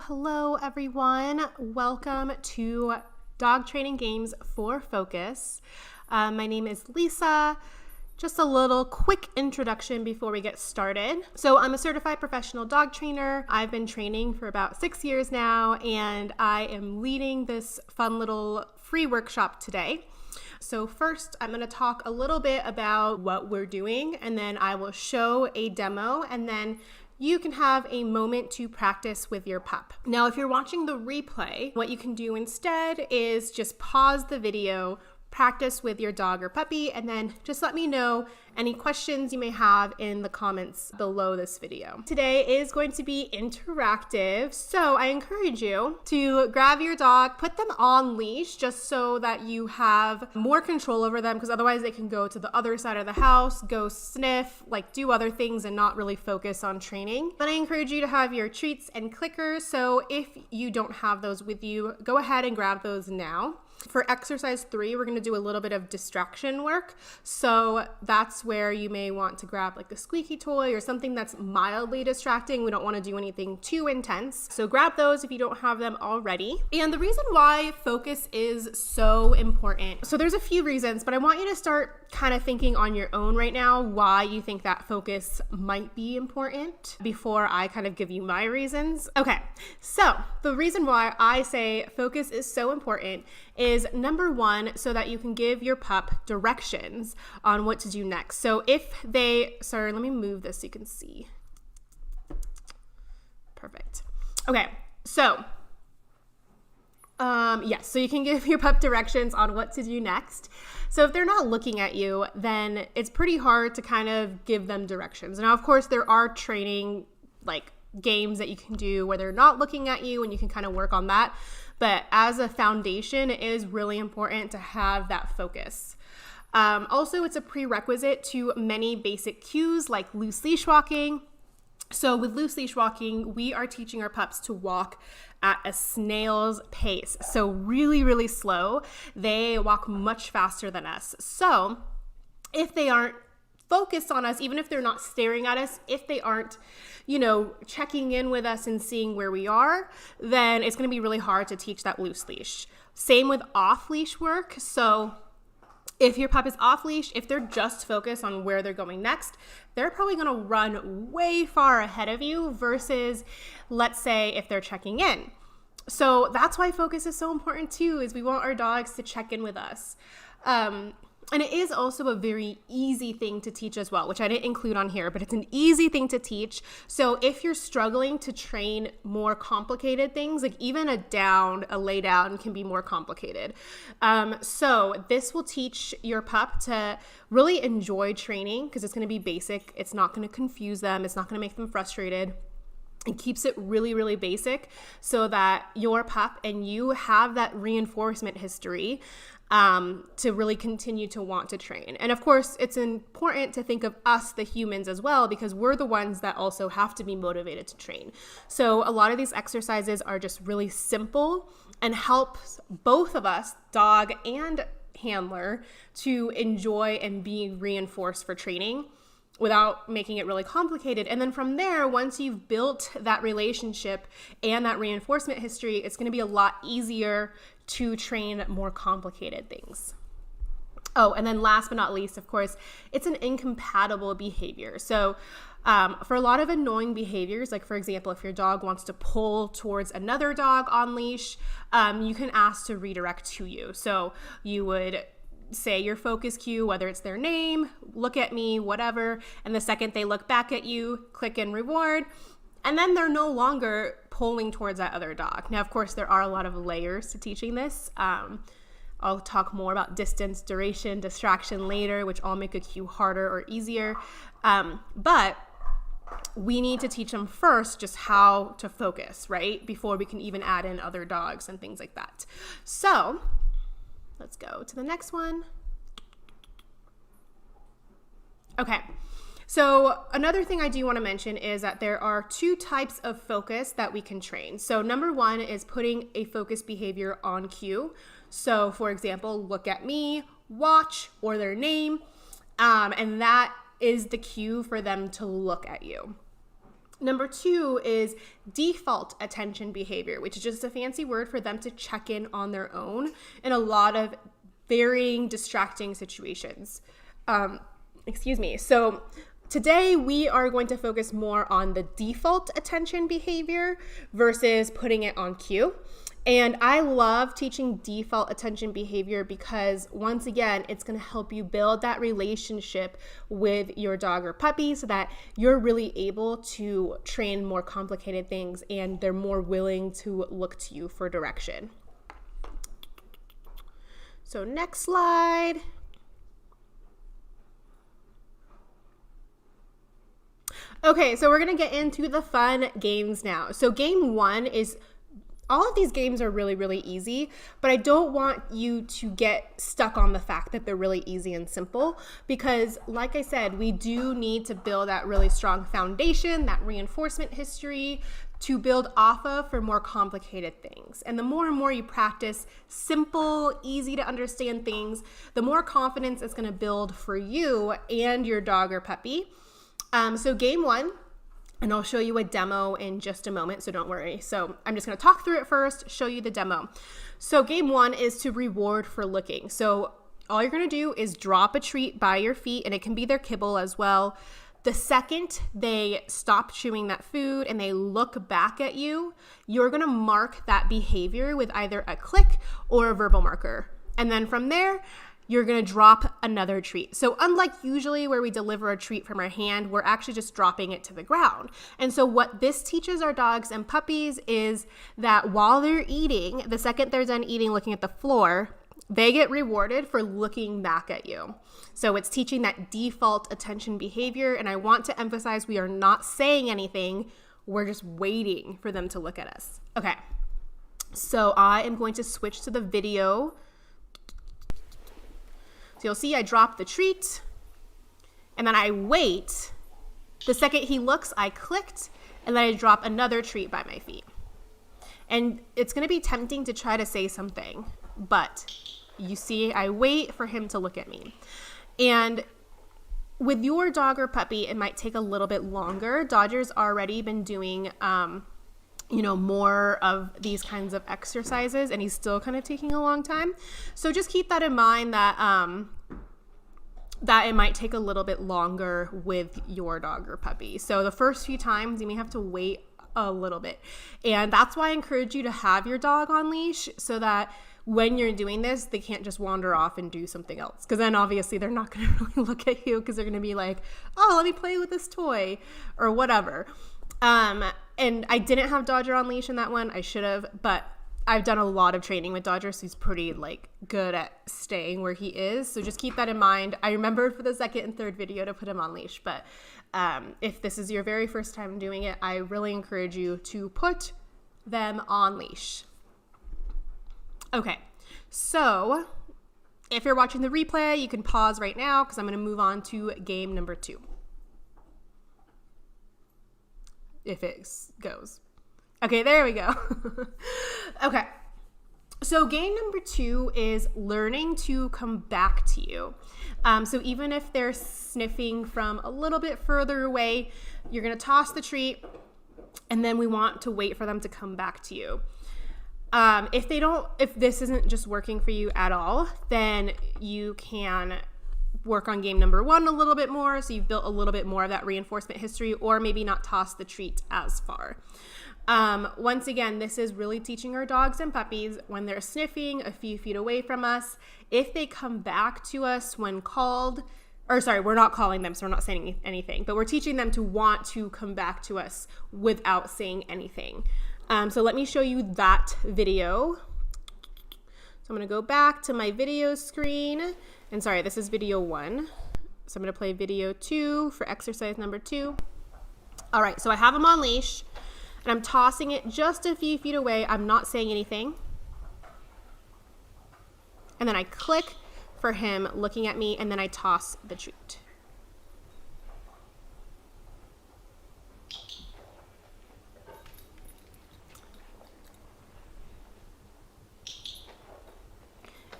Hello everyone. Welcome to Dog Training Games for Focus. My name is Lisa. Just a little quick introduction before we get started. So I'm a certified professional dog trainer. I've been training for about 6 years now, and I am leading this fun little free workshop today. So first, I'm going to talk a little bit about what we're doing, and then I will show a demo, and then you can have a moment to practice with your pup. Now, if you're watching the replay, what you can do instead is just pause the video, practice with your dog or puppy, and then just let me know any questions you may have in the comments below this video. Today is going to be interactive, so I encourage you to grab your dog, put them on leash just so that you have more control over them, because otherwise they can go to the other side of the house, go sniff, do other things and not really focus on training. But I encourage you to have your treats and clickers, so if you don't have those with you, go ahead and grab those now. For exercise 3, we're going to do a little bit of distraction work. So that's where you may want to grab a squeaky toy or something that's mildly distracting. We don't want to do anything too intense. So grab those if you don't have them already. And the reason why focus is so important. So there's a few reasons, but I want you to start kind of thinking on your own right now why you think that focus might be important before I kind of give you my reasons. Okay, so the reason why I say focus is so important is number one, so that you can give your pup directions on what to do next. So if sorry, let me move this so you can see. Perfect. Okay, so yes, so you can give your pup directions on what to do next. So if they're not looking at you, then it's pretty hard to kind of give them directions. Now, of course, there are training games that you can do where they're not looking at you and you can kind of work on that. But as a foundation, it is really important to have that focus. Also, it's a prerequisite to many basic cues like loose leash walking. So with loose leash walking, we are teaching our pups to walk at a snail's pace. So really, really slow. They walk much faster than us. So if they aren't focused on us, even if they're not staring at us, if they aren't, checking in with us and seeing where we are, then it's going to be really hard to teach that loose leash. Same with off leash work. So if your pup is off leash, if they're just focused on where they're going next, they're probably going to run way far ahead of you versus, let's say, if they're checking in. So that's why focus is so important too, is we want our dogs to check in with us. And it is also a very easy thing to teach as well, which I didn't include on here, but it's an easy thing to teach. So if you're struggling to train more complicated things, even a lay down can be more complicated. So this will teach your pup to really enjoy training because it's going to be basic. It's not going to confuse them. It's not going to make them frustrated. It keeps it really, really basic so that your pup and you have that reinforcement history to really continue to want to train. And of course, it's important to think of us, the humans, as well, because we're the ones that also have to be motivated to train. So a lot of these exercises are just really simple and helps both of us, dog and handler, to enjoy and be reinforced for training without making it really complicated. And then from there, once you've built that relationship and that reinforcement history, it's going to be a lot easier to train more complicated things. Oh, and then last but not least, of course, it's an incompatible behavior. So for a lot of annoying behaviors, for example, if your dog wants to pull towards another dog on leash, you can ask to redirect to you. So you would say your focus cue, whether it's their name, look at me, whatever, and the second they look back at you, click and reward, and then they're no longer pulling towards that other dog. Now, of course, there are a lot of layers to teaching this. I'll talk more about distance, duration, distraction later, which all make a cue harder or easier. But we need to teach them first just how to focus, right? Before we can even add in other dogs and things like that. So let's go to the next one. Okay, so another thing I do want to mention is that there are 2 types of focus that we can train. So number 1 is putting a focus behavior on cue. So for example, look at me, watch, or their name, and that is the cue for them to look at you. Number 2 is default attention behavior, which is just a fancy word for them to check in on their own in a lot of varying distracting situations. So today we are going to focus more on the default attention behavior versus putting it on cue. And I love teaching default attention behavior because, once again, it's going to help you build that relationship with your dog or puppy so that you're really able to train more complicated things and they're more willing to look to you for direction. So next slide. Okay, so we're going to get into the fun games now. So game 1 is, all of these games are really, really easy, but I don't want you to get stuck on the fact that they're really easy and simple because, like I said, we do need to build that really strong foundation, that reinforcement history to build off of for more complicated things. And the more and more you practice simple, easy to understand things, the more confidence it's going to build for you and your dog or puppy. So game 1, and I'll show you a demo in just a moment, so don't worry. So I'm just going to talk through it first, show you the demo. So game 1 is to reward for looking. So all you're going to do is drop a treat by your feet, and it can be their kibble as well. The second they stop chewing that food and they look back at you, you're going to mark that behavior with either a click or a verbal marker. And then from there, you're going to drop another treat. So unlike usually where we deliver a treat from our hand, we're actually just dropping it to the ground. And so what this teaches our dogs and puppies is that while they're eating, the second they're done eating, looking at the floor, they get rewarded for looking back at you. So it's teaching that default attention behavior. And I want to emphasize we are not saying anything. We're just waiting for them to look at us. Okay. So I am going to switch to the video. So you'll see I drop the treat and then I wait. The second he looks, I clicked and then I drop another treat by my feet. And it's going to be tempting to try to say something, but you see I wait for him to look at me. And with your dog or puppy, it might take a little bit longer. Dodger's already been doing more of these kinds of exercises, and he's still kind of taking a long time. So just keep that in mind that that it might take a little bit longer with your dog or puppy. So the first few times you may have to wait a little bit. And that's why I encourage you to have your dog on leash so that when you're doing this, they can't just wander off and do something else. Because then obviously they're not going to really look at you because they're going to be like, oh, let me play with this toy or whatever. And I didn't have Dodger on leash in that one. I should have, but I've done a lot of training with Dodger, so he's pretty good at staying where he is. So just keep that in mind. I remembered for the second and third video to put him on leash, but if this is your very first time doing it, I really encourage you to put them on leash. Okay, so if you're watching the replay, you can pause right now because I'm going to move on to game number 2. If it goes. Okay, there we go. Okay, so game number 2 is learning to come back to you. So even if they're sniffing from a little bit further away, you're going to toss the treat, and then we want to wait for them to come back to you. If this isn't just working for you at all, then you can work on game number 1 a little bit more, so you've built a little bit more of that reinforcement history, or maybe not toss the treat as far. Once again, this is really teaching our dogs and puppies when they're sniffing a few feet away from us, if they come back to us when called, or sorry, we're not calling them, so we're not saying anything, but we're teaching them to want to come back to us without saying anything. So let me show you that video. So I'm going to go back to my video screen. And sorry, this is video 1. So I'm going to play video 2 for exercise number 2. All right, so I have him on leash, and I'm tossing it just a few feet away. I'm not saying anything. And then I click for him looking at me, and then I toss the treat.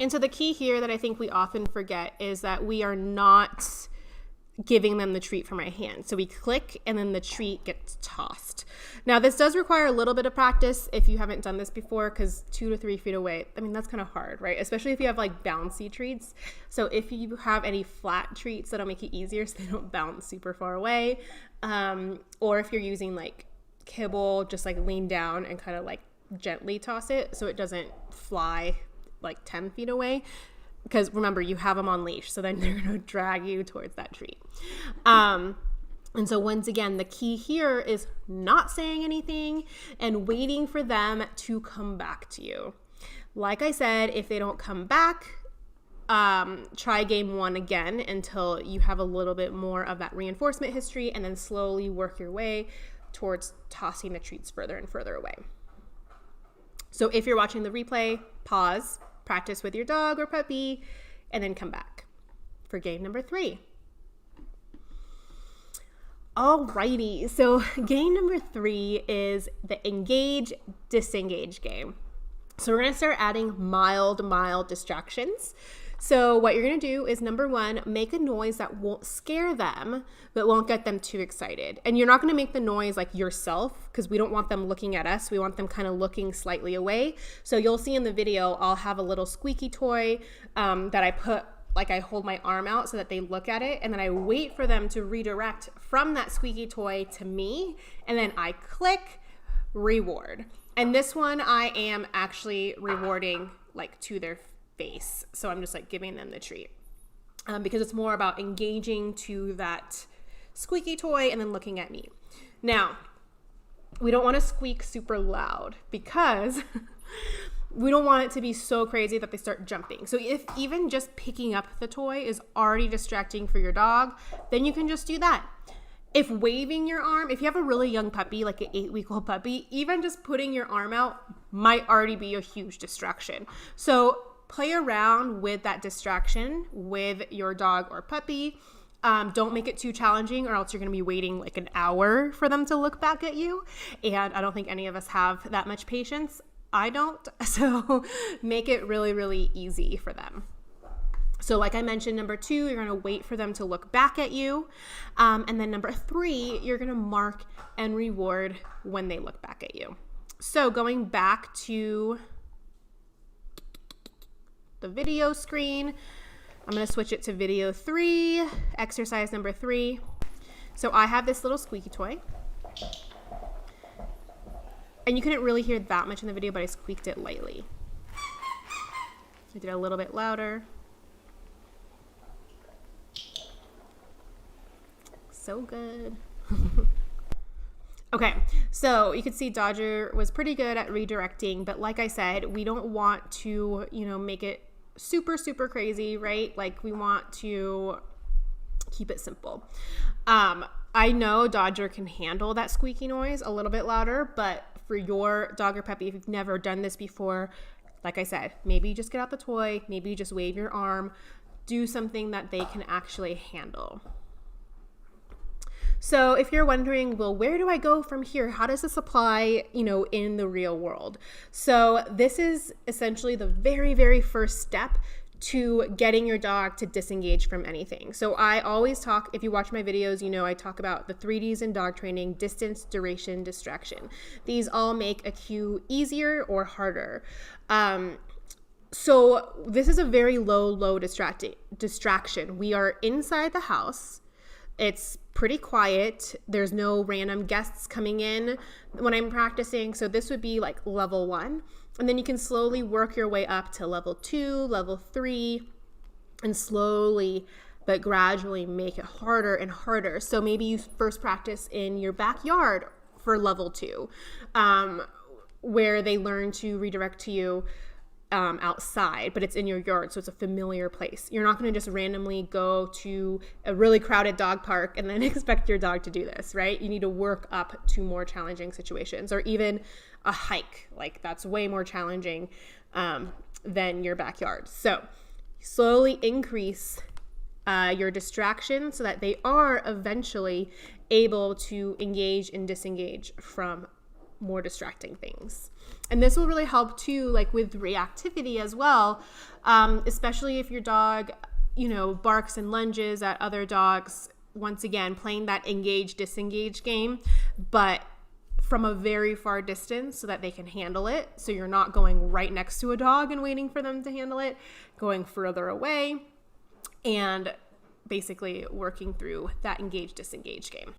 And so the key here that I think we often forget is that we are not giving them the treat from my hand. So we click and then the treat gets tossed. Now, this does require a little bit of practice if you haven't done this before, because 2 to 3 feet away, I mean, that's kind of hard, right? Especially if you have like bouncy treats. So if you have any flat treats, that'll make it easier so they don't bounce super far away. Or if you're using like kibble, just like lean down and kind of like gently toss it so it doesn't fly like 10 feet away. Because remember, you have them on leash, so then they're going to drag you towards that treat. And so once again, the key here is not saying anything and waiting for them to come back to you. Like I said, if they don't come back, try game 1 again until you have a little bit more of that reinforcement history, and then slowly work your way towards tossing the treats further and further away. So if you're watching the replay, pause, practice with your dog or puppy, and then come back for game number 3. Alrighty, so game number 3 is the engage, disengage game. So we're gonna start adding mild distractions. So what you're gonna do is, number 1, make a noise that won't scare them, but won't get them too excited. And you're not gonna make the noise like yourself, because we don't want them looking at us. We want them kind of looking slightly away. So you'll see in the video, I'll have a little squeaky toy that I put, like I hold my arm out so that they look at it, and then I wait for them to redirect from that squeaky toy to me, and then I click reward. And this one I am actually rewarding like to their face. So I'm just like giving them the treat because it's more about engaging to that squeaky toy and then looking at me. Now, we don't want to squeak super loud because we don't want it to be so crazy that they start jumping. So if even just picking up the toy is already distracting for your dog, then you can just do that. If waving your arm, if you have a really young puppy, like an 8-week-old puppy, even just putting your arm out might already be a huge distraction. So play around with that distraction with your dog or puppy. Don't make it too challenging, or else you're going to be waiting like an hour for them to look back at you. And I don't think any of us have that much patience. I don't. So make it really, really easy for them. So like I mentioned, number 2, you're going to wait for them to look back at you. And then number 3, you're going to mark and reward when they look back at you. So going back to the video screen, I'm going to switch it to video 3, exercise number 3. So I have this little squeaky toy. And you couldn't really hear that much in the video, but I squeaked it lightly. I did it a little bit louder. So good. Okay, so you can see Dodger was pretty good at redirecting, but like I said, we don't want to, make it super, super crazy, right? Like we want to keep it simple. I know Dodger can handle that squeaky noise a little bit louder, but for your dog or puppy, if you've never done this before, like I said, maybe you just get out the toy, maybe you just wave your arm, do something that they can actually handle. So if you're wondering, well, where do I go from here? How does this apply, in the real world? So this is essentially the very, very first step to getting your dog to disengage from anything. So I always talk, if you watch my videos, I talk about the 3Ds in dog training: distance, duration, distraction. These all make a cue easier or harder. So this is a very low distraction. We are inside the house. It's pretty quiet. There's no random guests coming in when I'm practicing. So this would be like level 1. And then you can slowly work your way up to level 2, level 3, and slowly but gradually make it harder and harder. So maybe you first practice in your backyard for level 2, where they learn to redirect to you outside, but it's in your yard, so it's a familiar place. You're not going to just randomly go to a really crowded dog park and then expect your dog to do this, right? You need to work up to more challenging situations, or even a hike. Like that's way more challenging than your backyard. So slowly increase your distraction so that they are eventually able to engage and disengage from more distracting things. And this will really help too, like with reactivity as well, especially if your dog, barks and lunges at other dogs. Once again, playing that engage, disengage game, but from a very far distance so that they can handle it. So you're not going right next to a dog and waiting for them to handle it, going further away, and basically working through that engage disengage game.